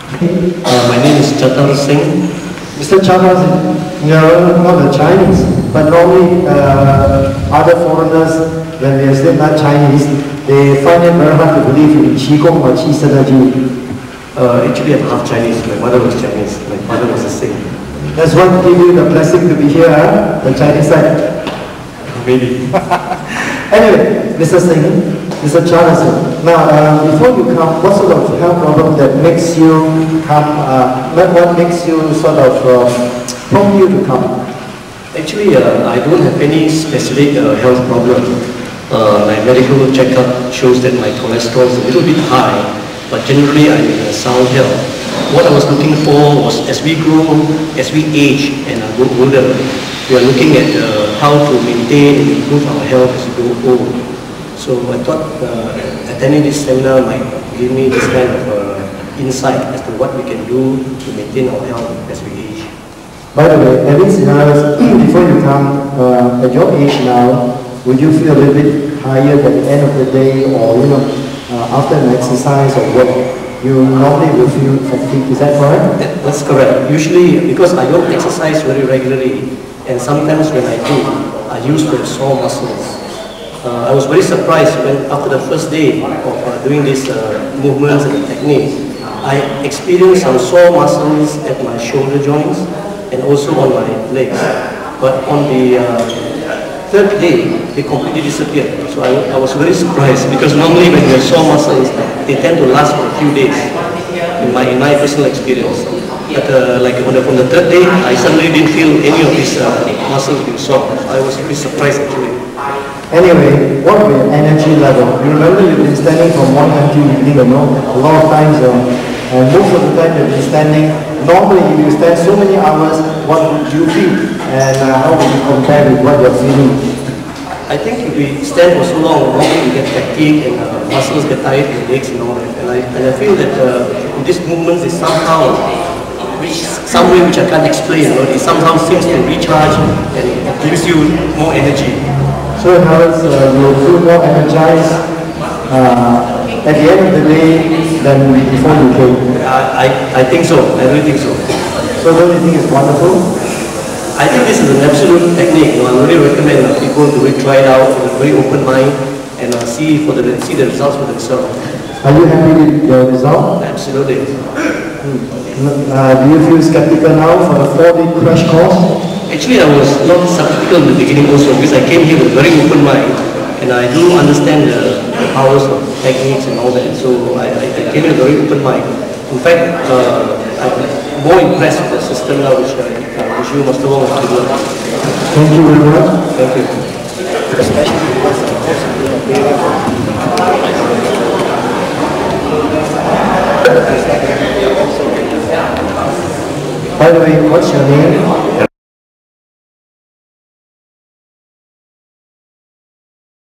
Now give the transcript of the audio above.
My name is Chatar Singh. Mr. Chamas, you're not a Chinese, but normally other foreigners, when they say not Chinese, they find it very hard to believe in Qigong or Qi Synergy. Actually, I'm half Chinese. My mother was Chinese. My father was the same. That's what give you the blessing to be here, huh? The Chinese side. Maybe. Anyway, Mr. Singh, Mr. Charles, now before you come, what sort of health problem that makes you come, what makes you sort of prompt you to come? Actually, I don't have any specific health problem. My medical checkup shows that my cholesterol is a little bit high, but generally I'm in a sound health. What I was looking for was as we grow, as we age and grow older, we are looking at how to maintain and improve our health as we grow old. So I thought attending this seminar might give me this kind of insight as to what we can do to maintain our health as we age. By the way, having scenarios, before you come, at your age now, would you feel a little bit tired at the end of the day, or after an exercise or work, you normally will feel fatigued? Is that correct? That's correct. Usually, because I don't exercise very regularly, and sometimes when I do, I used to have sore muscles. I was very surprised when after the first day of doing these movements and techniques, I experienced some sore muscles at my shoulder joints and also on my legs. But on the third day, they completely disappeared. So I was very surprised because normally when you have sore muscles, they tend to last for a few days in my personal experience. But from the third day, I suddenly didn't feel any of these muscles being sore. I was really surprised actually. Anyway, what about your energy level? You remember you've been standing from morning until evening, a lot of times, and most of the time you've been standing. Normally, if you stand so many hours, what would you feel? And how would you compare with what you're feeling? I think if we stand for so long, normally we get fatigued and muscles get tired in the legs and all that. And I feel that this movement is somehow some way which I can't explain. It somehow seems to recharge and it gives you more energy. So in other words, you feel more energized at the end of the day than before you came. I think so. I really think so. So don't you think it's wonderful? I think this is an absolute technique. I really recommend people to really try it out with a very open mind and see the results for themselves. Are you happy with your result? Absolutely. Do you feel skeptical now for the 4-day crash course? Actually, I was not skeptical in the beginning also because I came here with a very open mind and I do understand the powers of techniques and all that. So I came with a very open mind. In fact, I'm more impressed with the system now which you must have always developed. Thank you very much. Thank you. By the way, what's your name?